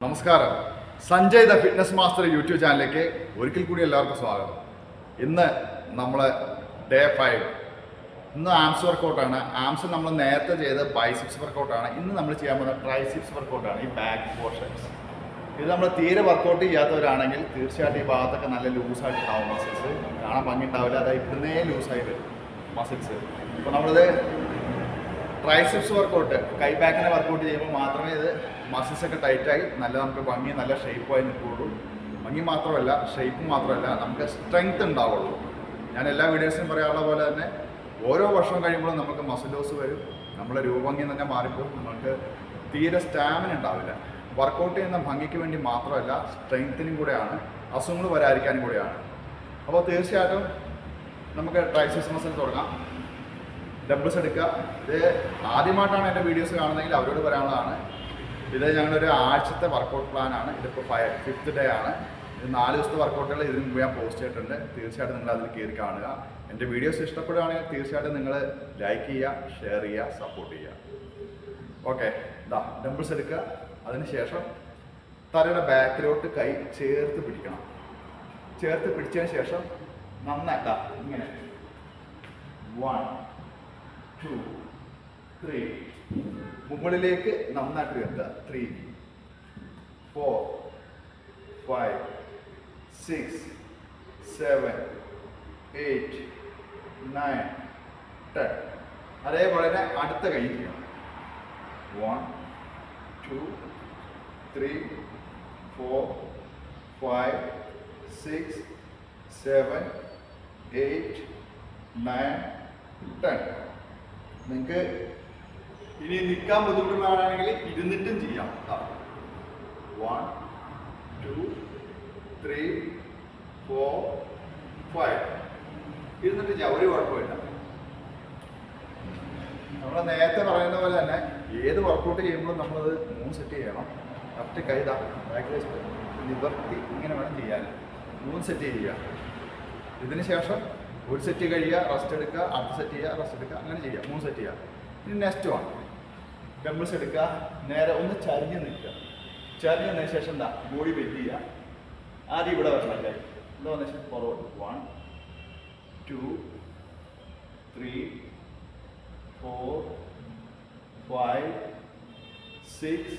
നമസ്കാരം. Sanjay the fitness master YouTube ചാനലിലേക്ക് ഒരിക്കൽ കൂടി എല്ലാവർക്കും സ്വാഗതം. ഇന്ന് നമ്മൾ ഡേ 5. ഇന്ന് ആംസ് വർക്കൗട്ടാണ്. ആംസ് നമ്മൾ നേരത്തെ ചെയ്ത ബൈസിപ്സ് വർക്കൗട്ടാണ്. ഇന്ന് നമ്മൾ ചെയ്യാൻ പോകുന്ന ട്രൈസിപ്സ് വർക്കൗട്ടാണ്. ഈ ബാക്ക് പോർഷൻസ് ഇത് നമ്മൾ തീരെ വർക്കൗട്ട് ചെയ്യാത്തവരാണെങ്കിൽ തീർച്ചയായിട്ടും ഈ ഭാഗത്തൊക്കെ നല്ല ലൂസായിട്ടുണ്ടാവും. മസിൽസ് കാണാൻ ഭംഗി ഉണ്ടാവില്ല. അതായത് ഇവിടുന്നേ ലൂസായിട്ട് മസിൽസ്. അപ്പോൾ നമ്മളിത് ട്രൈസിപ്സ് വർക്കൗട്ട്, കൈ ബാക്കിനെ വർക്കൗട്ട് ചെയ്യുമ്പോൾ മാത്രമേ ഇത് മസിൽസൊക്കെ ടൈറ്റായി നല്ല നമുക്ക് ഭംഗി നല്ല ഷേപ്പായി നിൽക്കുകയുള്ളൂ. ഭംഗി മാത്രമല്ല, ഷേപ്പ് മാത്രമല്ല, നമുക്ക് സ്ട്രെങ്ത് ഉണ്ടാവുള്ളൂ. ഞാൻ എല്ലാ വീഡിയോസിനും പറയാനുള്ള പോലെ തന്നെ ഓരോ വർഷം കഴിയുമ്പോഴും നമുക്ക് മസിൽ ലോസ് വരും. നമ്മുടെ രൂപഭംഗി തന്നെ മാറിപ്പോകും. നമുക്ക് തീരെ സ്റ്റാമിന ഉണ്ടാവില്ല. വർക്കൗട്ട് ചെയ്യുന്ന ഭംഗിക്ക് വേണ്ടി മാത്രമല്ല, സ്ട്രെങ്ത്തിനും കൂടെയാണ്, അസുഖങ്ങൾ വരാതിരിക്കാനും കൂടെയാണ്. അപ്പോൾ തീർച്ചയായിട്ടും നമുക്ക് ട്രൈസിപ്സ് മസിൽ തുടങ്ങാം. ഡംബിൾസ് എടുക്കുക. ഇത് ആദ്യമായിട്ടാണ് എൻ്റെ വീഡിയോസ് കാണുന്നതെങ്കിൽ അവരോട് പറയാനുള്ളതാണ്, ഇത് ഞങ്ങളൊരു ആഴ്ചത്തെ വർക്കൗട്ട് പ്ലാനാണ്. ഇതിപ്പോൾ 5th ഡേ ആണ്. ഇത് 4 ദിവസത്തെ വർക്കൗട്ടുകൾ ഇതിന് മുമ്പ് ഞാൻ പോസ്റ്റ് ചെയ്തിട്ടുണ്ട്. തീർച്ചയായിട്ടും നിങ്ങൾ അതിൽ കയറി കാണുക. എൻ്റെ വീഡിയോസ് ഇഷ്ടപ്പെടുകയാണെങ്കിൽ തീർച്ചയായിട്ടും നിങ്ങൾ ലൈക്ക് ചെയ്യുക, ഷെയർ ചെയ്യുക, സപ്പോർട്ട് ചെയ്യുക. ഓക്കെ, ഇതാ ഡംബിൾസ് എടുക്കുക. അതിനുശേഷം തലയുടെ ബാക്കിലോട്ട് കൈ ചേർത്ത് പിടിക്കണം. ചേർത്ത് പിടിച്ചതിന് ശേഷം നന്നായിട്ടാ ഇങ്ങനെ 1 2 3 മുകളിലേക്ക് നന്നായിട്ട് ഉയർത്തുക. 3 4 5 6 7 8 9 10. അതേപോലെ തന്നെ അടുത്ത കൈ ചെയ്യണം. 1 2 3 4 5 6 7 8 9 10. നിങ്ങൾക്ക് ഇനി നിൽക്കാൻ ബുദ്ധിമുട്ടുള്ളവരാണെങ്കിൽ ഇരുന്നിട്ടും ചെയ്യാം. 1 2 3 4 5 ഇരുന്നിട്ട് ചെയ്യാം, ഒരു കുഴപ്പമില്ല. നമ്മൾ നേരത്തെ പറയുന്ന പോലെ തന്നെ ഏത് വർക്കൗട്ട് ചെയ്യുമ്പോഴും നമ്മളത് 3 സെറ്റ് ചെയ്യണം. കറക്റ്റ് കൈ ബാക്ക് വെച്ചിട്ട് നിവർത്തി ഇങ്ങനെ വേണം ചെയ്യാൻ. 3 സെറ്റ് ചെയ്യുക. ഇതിന് ശേഷം ഒരു സെറ്റ് കഴിയുക, റെസ്റ്റ് എടുക്കുക, അടുത്ത സെറ്റ് ചെയ്യുക, റെസ്റ്റ് എടുക്കുക, അങ്ങനെ ചെയ്യുക. 3 സെറ്റ് ചെയ്യുക. ഇനി നെക്സ്റ്റ് വൺ ഡംബിൾസ് എടുക്കുക. നേരെ ഒന്ന് ചരിഞ്ഞ് നിൽക്കുക. ചരിഞ്ഞ് നിന്നതിന് ശേഷം എന്താ ബോഡി ബെൻഡ് ചെയ്യുക. ആദ്യം ഇവിടെ വരണം. അല്ലേ എന്താ വന്ന ശേഷം ഫോർവേഡ്. 1 2 3 4 5 6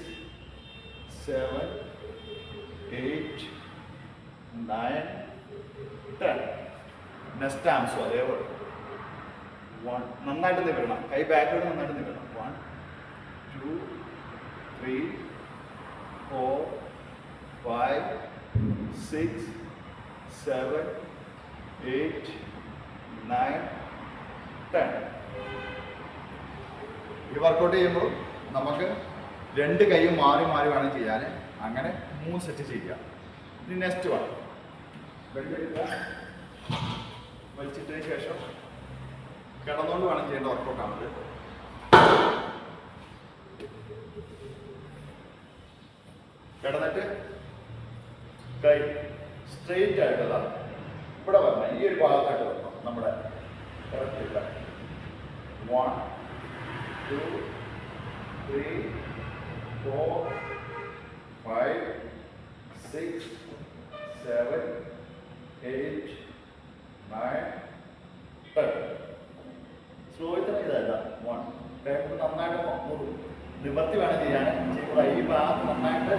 7 8 9 10. നെക്സ്റ്റ് ആംസും അതേപോലെ 1 നന്നായിട്ട് നിൽക്കണം. കൈ ബാക്കിലോട്ട് നന്നായിട്ട് നിൽക്കണം. 1 2 3 4 5 6 7 8 9 10. ഈ വർക്കൗട്ട് ചെയ്യുമ്പോൾ നമുക്ക് 2 കൈയും മാറി മാറി വേണം ചെയ്യാൻ. അങ്ങനെ 3 സെറ്റ് ചെയ്യുക. ഇനി നെക്സ്റ്റ് വൺ വെള്ളെടുക്കുക. വലിച്ചിട്ടതിന് ശേഷം കിടന്നുകൊണ്ട് വേണം ചെയ്യേണ്ട വർക്കൗട്ടാണത്. കിടന്നിട്ട് കൈ സ്ട്രെയിറ്റ് ആയിട്ടതാണ് ഇവിടെ വരണം. ഈ ഒരു ഭാഗത്തായിട്ട് വരണം. നമ്മുടെ കറക്റ്റ് 1 2 3 4 5 6 7 8 9 10. സ്ലോയിൽ തന്നെ ഇതല്ല. 1 നന്നായിട്ട് നിവർത്തി വേണം ചെയ്യാൻ. ചെയ്യുമ്പോൾ ഈ ഭാഗത്ത് നന്നായിട്ട്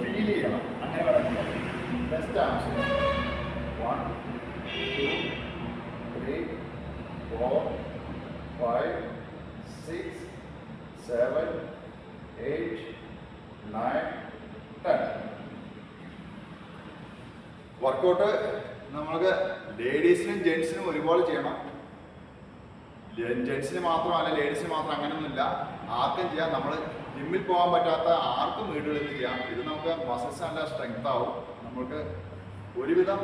ഫീൽ ചെയ്യണം. അങ്ങനെ വേണം ചെയ്യാൻ. Next arms 1 2 3 4 5 6 7 8 9 10. വർക്കൗട്ട് നമുക്ക് ലേഡീസിനും ജെൻസിനും ഒരുപോലെ ചെയ്യണം. ജെൻസിന് മാത്രമല്ല, ലേഡീസിന് മാത്രം അങ്ങനെയൊന്നുമില്ല. ആർക്കും ചെയ്യാം. നമ്മൾ ജിമ്മിൽ പോകാൻ പറ്റാത്ത ആർക്കും വീടുകളിൽ ചെയ്യാം. ഇത് നമുക്ക് മസിൽസ് നല്ല സ്ട്രെങ്ത് ആവും. നമുക്ക് ഒരുവിധം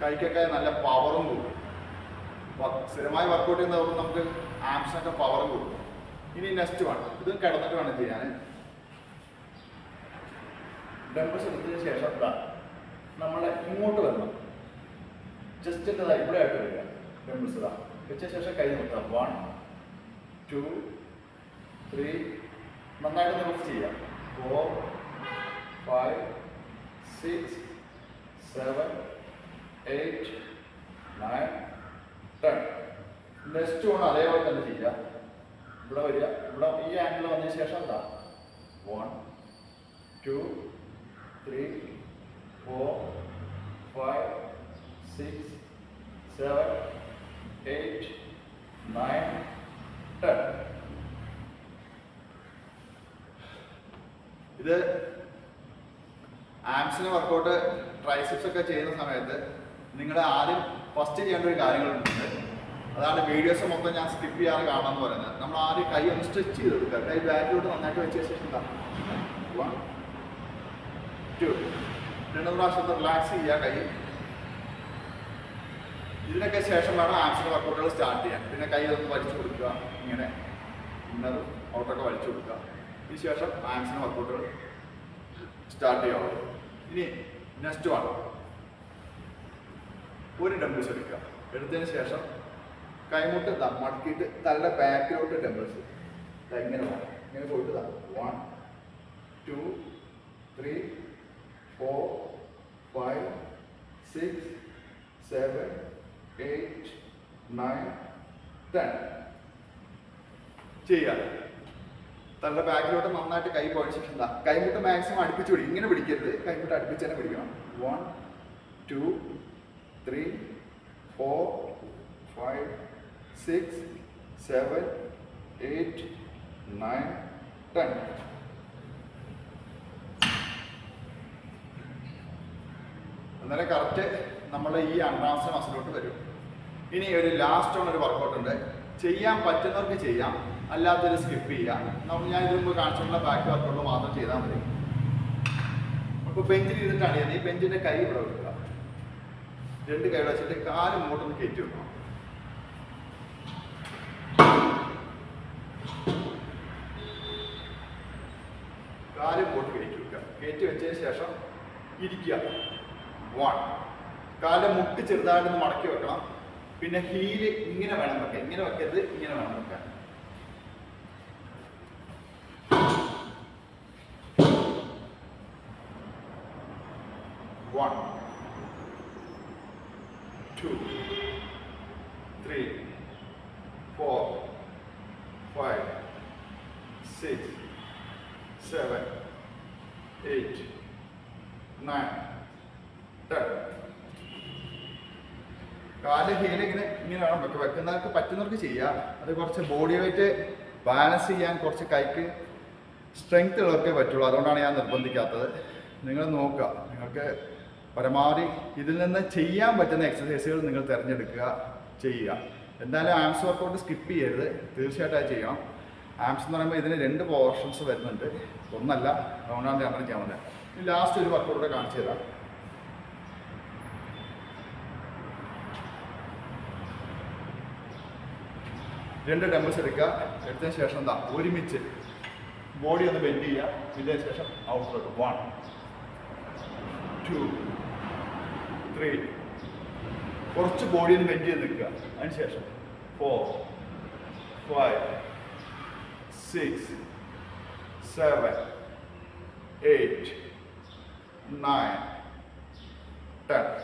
കൈക്കൊക്കെ നല്ല പവറും കൂടും. സ്ഥിരമായി വർക്കൗട്ട് ചെയ്യുന്നവർക്ക് നമുക്ക് ആംസിനൊക്കെ പവറും കൂടും. ഇനി നെക്സ്റ്റ് വൺ ഇത് കിടന്നിട്ട് വേണം ചെയ്യാൻ. ഡംബിൾസ് എടുത്തതിന് ശേഷം നമ്മൾ ഇങ്ങോട്ട് വരണം. ജസ്റ്റ് ഇവിടെ ആയിട്ട് വരിക. ഡംബിൾസ് വെച്ച ശേഷം കൈ നോക്കാം. 1 2 3 നന്നായിട്ട് നിവർത്തി ചെയ്യാം. 4 5, 6, 7, 8, 9, 10. നെക്സ്റ്റ് വൺ അതേപോലെ തന്നെ ചെയ്യാം. ഇവിടെ വരിക, ഇവിടെ ഈ ആംഗിൾ വന്നതിന് ശേഷം എന്താ 1, 2, 3, 4, 5, 6, 7, 8, 9, 10. ഇത് ആംസിന് വർക്കൗട്ട് ട്രൈസെപ്സ് ഒക്കെ ചെയ്യുന്ന സമയത്ത് നിങ്ങൾ ആദ്യം ഫസ്റ്റ് ചെയ്യേണ്ട ഒരു കാര്യങ്ങളുണ്ട്. അതാണ് വീഡിയോസ് മൊത്തം ഞാൻ സ്കിപ്പ് ചെയ്യാതെ കാണാമെന്ന് പറയുന്നത്. നമ്മൾ ആദ്യം കൈ ഒന്ന് സ്ട്രെച്ച് ചെയ്ത് കൊടുക്കുക. കൈ ബാക്കിലോട്ട് നന്നായിട്ട് വെച്ച ശേഷം എന്താ 1, 2 2 പ്രാവശ്യം റിലാക്സ് ചെയ്യുക കൈ. ഇതിനൊക്കെ ശേഷം വേണം ആംസിന് വർക്കൗട്ടുകൾ സ്റ്റാർട്ട് ചെയ്യാൻ. പിന്നെ കൈ ഒന്ന് വലിച്ചു കൊടുക്കുക, ഇങ്ങനെ ഇന്നറും ഔട്ടൊക്കെ വലിച്ചു കൊടുക്കുക. ഇതിന് ശേഷം ആംസിന് വർക്കൗട്ടുകൾ സ്റ്റാർട്ട് ചെയ്യാവുള്ളൂ. ഇനി നെക്സ്റ്റ് വൺ, ഒരു ഡംബിൾസ് എടുക്കുക. എടുത്തതിന് ശേഷം കൈമുട്ട് മടക്കിയിട്ട് തലയുടെ ബാക്കിലോട്ട് ഡംബിൾസ് ഇങ്ങനെ വേണം. ഇങ്ങനെ പോയിട്ട് 1, 2, 3, 4, 5, 6, 7, 8, 9, 10 ചെയ്യുക. തങ്ങളുടെ ബാക്കിലോട്ട് നന്നായിട്ട് കൈ പോയതിനു ശേഷം എന്താ കൈമുട്ട് മാക്സിമം അടുപ്പിച്ച് പിടിക്കും. ഇങ്ങനെ പിടിക്കരുത്, കൈമുട്ട് അടുപ്പിച്ച് തന്നെ പിടിക്കണം. 1, 2, 3, 4, 5, 6, 7, 8, 9, 10. അന്നേരം കറക്റ്റ് നമ്മുടെ ഈ അണ്ടർആംസ് മസിലോട്ട് വരും. ഇനി ഒരു ലാസ്റ്റ് ഒരു വർക്കൗട്ട് ഉണ്ട്. ചെയ്യാൻ പറ്റുന്നവർക്ക് ചെയ്യാം, അല്ലാത്തൊരു സ്കിപ്പ് ചെയ്യാം. ഞാൻ ഇതിന് മുമ്പ് കാണിച്ചിട്ടുള്ള ബാക്ക് വർക്കൗട്ട് മാത്രം ചെയ്താൽ മതി. അപ്പോൾ ബെഞ്ചിൽ ഇരുന്നിട്ടാണ് ചെയ്യുന്നത്. ഈ ബെഞ്ചിന്റെ കൈ ഇവിടെ വെക്കുക. 2 കൈ വെച്ചിട്ട് കാല് മുമ്പോട്ടൊന്ന് കയറ്റി വെക്കണം. കാല് മുമ്പോട്ട് കയറ്റി വെക്കുക. കയറ്റി വെച്ചതിന് ശേഷം ഇരിക്കുക. 1, കാലിന്റെ മുട്ട് ചെറുതായിട്ടൊന്ന് മടക്കി വെക്കണം. പിന്നെ ഹീല് ഇങ്ങനെ വേണം വെക്കാൻ, ഇങ്ങനെ വെക്കരുത്, ഇങ്ങനെ വേണം വെക്കാൻ. 1, 2, 3, 4, 5, 6, 7, 8, 9, 10. കാല് ഹീൽ ഇങ്ങനെ വേണം വെക്കുന്നവർക്ക് പറ്റുന്നവർക്ക് ചെയ്യാം. അത് കുറച്ച് ബോഡി വെയിറ്റ് ബാലൻസ് ചെയ്യാൻ കുറച്ച് കൈക്ക് സ്ട്രെങ്ത് ഉള്ളവർക്കേ പറ്റുള്ളൂ. അതുകൊണ്ടാണ് ഞാൻ നിർബന്ധിക്കാത്തത്. നിങ്ങൾ നോക്കുക, നിങ്ങൾക്ക് പരമാവധി ഇതിൽ നിന്ന് ചെയ്യാൻ പറ്റുന്ന എക്സസൈസുകൾ നിങ്ങൾ തിരഞ്ഞെടുക്കുക, ചെയ്യുക. എന്തായാലും ആംസ് വർക്കൗട്ട് സ്കിപ്പ് ചെയ്യരുത്, തീർച്ചയായിട്ടും അത് ചെയ്യണം. ആംസ് എന്ന് പറയുമ്പോൾ ഇതിന് 2 പോർഷൻസ് വരുന്നുണ്ട്, ഒന്നല്ല. അതുകൊണ്ടാണ് ഞാൻ ചെയ്യാൻ വന്നത്. ലാസ്റ്റ് ഒരു വർക്കൗട്ട് കാണിച്ചു തരാം. രണ്ട് ഡംബിൾസ് എടുക്കുക. എടുത്തതിന് ശേഷം എന്താ ഒരുമിച്ച് ബോഡി ഒന്ന് ബെൻഡ് ചെയ്യുക. ഇതിന് ശേഷം ഔട്ട്ലോട്ട് 1, 2, 3. കുറച്ച് ബോഡി ഒന്ന് ബെൻഡ് ചെയ്ത് നിൽക്കുക. അതിനുശേഷം 4, 5, 6, 7, 8, 9, 10.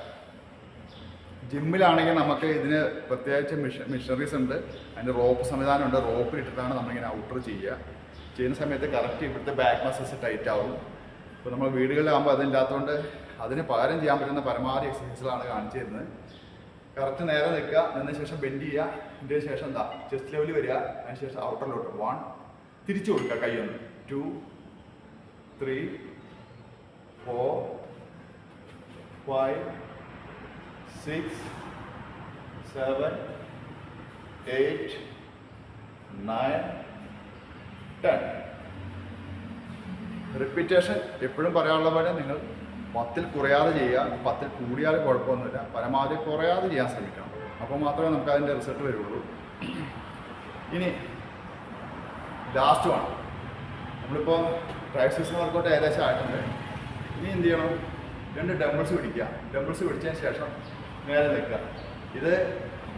ജിമ്മിലാണെങ്കിൽ നമുക്ക് ഇതിന് പ്രത്യേകിച്ച് മിഷനറീസ് ഉണ്ട്. അതിൻ്റെ റോപ്പ് സംവിധാനമുണ്ട്. റോപ്പിൽ ഇട്ടിട്ടാണ് നമ്മളിങ്ങനെ ഔട്ടർ ചെയ്യുന്ന സമയത്ത് കറക്റ്റ് ഇവിടുത്തെ ബാക്ക് മസിൽസ് ടൈറ്റ് ആവും. ഇപ്പോൾ നമ്മൾ വീടുകളിലാകുമ്പോൾ അതില്ലാത്തതുകൊണ്ട് അതിന് പകരം ചെയ്യാൻ പറ്റുന്ന പരമാവധി എക്സസൈസുകളാണ് കാണിച്ചു തരുന്നത്. കറക്റ്റ് നേരെ നിൽക്കുക. അതിന് ശേഷം ബെൻഡ് ചെയ്യുക. ഇതിന് ശേഷം എന്താ ചെസ്റ്റ് ലെവലിൽ വരിക. അതിന് ശേഷം ഔട്ടറിലോട്ട് 1, തിരിച്ചു കൊടുക്കുക. കൈയൊന്ന് 2, 3, 4, 5, 6, 7, 8, 9, 10. റിപ്പീറ്റേഷൻ എപ്പോഴും പറയാനുള്ള പോലെ നിങ്ങൾ 10ൽ കുറയാതെ ചെയ്യുക. 10ൽ കൂടിയാലും കുഴപ്പമൊന്നുമില്ല. പരമാവധി കുറയാതെ ചെയ്യാൻ ശ്രമിക്കണം. അപ്പോൾ മാത്രമേ നമുക്ക് അതിൻ്റെ റിസൾട്ട് വരുള്ളൂ. ഇനി ലാസ്റ്റ് ആണ്. നമ്മളിപ്പോൾ ട്രൈസെപ്സ് വർക്കൗട്ട് ഏകദേശം ആയിട്ടുണ്ട്. ഇനി എന്ത് ചെയ്യണം? 2 ഡംബിൾസ് പിടിക്കുക. ഡംബിൾസ് പിടിച്ചതിന് ശേഷം നേരെ നിൽക്കുക. ഇത്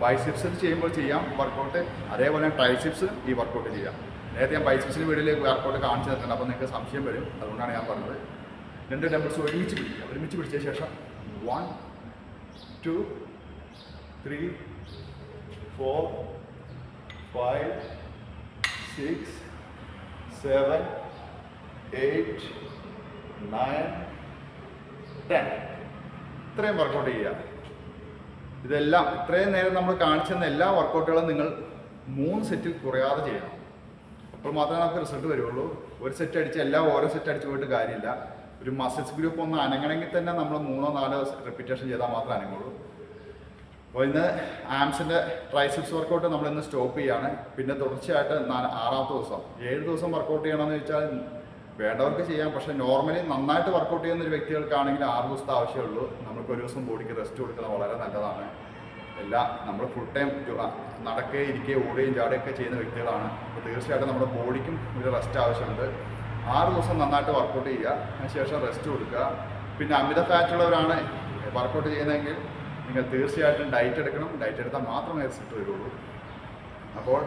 ബൈസെപ്സിൽ ചെയ്യുമ്പോൾ ചെയ്യാം വർക്കൗട്ട്. അതേപോലെ ട്രൈസെപ്സ് ഈ വർക്കൗട്ട് ചെയ്യാം. നേരത്തെ ഞാൻ ബൈസെപ്സിന് വീട്ടിലേക്ക് വർക്കൗട്ട് കാണിച്ചു തന്നിട്ടുണ്ട്. അപ്പോൾ നിങ്ങൾക്ക് സംശയം വരും. അതുകൊണ്ടാണ് ഞാൻ പറഞ്ഞത്. 2 ഡംബിൾസ് ഒരുമിച്ച് പിടിച്ച ശേഷം 1 2 3 4 5 6 7 8 9 10 ഇത്രയും വർക്കൗട്ട് ചെയ്യുക. ഇതെല്ലാം ഇത്രയും നേരം നമ്മൾ കാണിച്ചെന്ന എല്ലാ വർക്കൗട്ടുകളും നിങ്ങൾ 3 സെറ്റിൽ കുറയാതെ ചെയ്യണം. അപ്പോൾ മാത്രമേ നമുക്ക് റിസൾട്ട് വരുള്ളൂ. ഒരു സെറ്റ് അടിച്ച് ഓരോ സെറ്റ് അടിച്ച് പോയിട്ട് കാര്യമില്ല. ഒരു മസിൽസ് ഗ്രൂപ്പ് ഒന്ന് അനങ്ങണമെങ്കിൽ തന്നെ നമ്മൾ 3-4 റെപ്പിറ്റേഷൻ ചെയ്താൽ മാത്രമേ അനങ്ങുള്ളൂ. അപ്പോൾ ഇന്ന് ആംസിൻ്റെ ട്രൈസിപ്സ് വർക്കൗട്ട് നമ്മളിന്ന് സ്റ്റോപ്പ് ചെയ്യാണ്. പിന്നെ തുടർച്ചയായിട്ട് 6ാമത്തെ ദിവസം 7 ദിവസം വർക്കൗട്ട് ചെയ്യണമെന്ന് വെച്ചാൽ വേണ്ടവർക്ക് ചെയ്യാം. പക്ഷേ നോർമലി നന്നായിട്ട് വർക്കൗട്ട് ചെയ്യുന്ന ഒരു വ്യക്തികൾക്കാണെങ്കിൽ 6 ദിവസത്തെ ആവശ്യമുള്ളൂ. നമുക്ക് ഒരു ദിവസം ബോഡിക്ക് റെസ്റ്റ് കൊടുക്കുന്നത് വളരെ നല്ലതാണ്. നമ്മൾ ഫുൾ ടൈം നടക്കുകയും ഇരിക്കുകയും ഓടുകയും ചാടുകയൊക്കെ ചെയ്യുന്ന വ്യക്തികളാണ്. അപ്പോൾ തീർച്ചയായിട്ടും നമ്മുടെ ബോഡിക്കും ഒരു റെസ്റ്റ് ആവശ്യമുണ്ട്. 6 ദിവസം നന്നായിട്ട് വർക്കൗട്ട് ചെയ്യുക, അതിനുശേഷം റെസ്റ്റ് കൊടുക്കുക. പിന്നെ അമിത ഫാറ്റുള്ളവരാണ് വർക്കൗട്ട് ചെയ്യുന്നതെങ്കിൽ നിങ്ങൾ തീർച്ചയായിട്ടും ഡയറ്റ് എടുക്കണം. ഡയറ്റ് എടുത്താൽ മാത്രമേ റിസൾട്ട് വരുള്ളൂ. അപ്പോൾ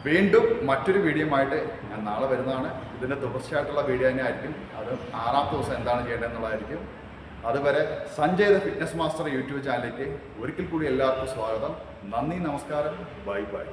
വീണ്ടും മറ്റൊരു വീഡിയോയുമായിട്ട് ഞാൻ നാളെ വരുന്നതാണ്. ഇതിൻ്റെ തുടർച്ചയായിട്ടുള്ള വീഡിയോ തന്നെ ആയിരിക്കും. അത് 6ാമത്തെ ദിവസം എന്താണ് ചെയ്യേണ്ടതെന്നുള്ളതായിരിക്കും. അതുവരെ Sanjay the fitness master YouTube ചാനലിലേക്ക് ഒരിക്കൽ കൂടി എല്ലാവർക്കും സ്വാഗതം. നന്ദി, നമസ്കാരം, ബൈ ബൈ.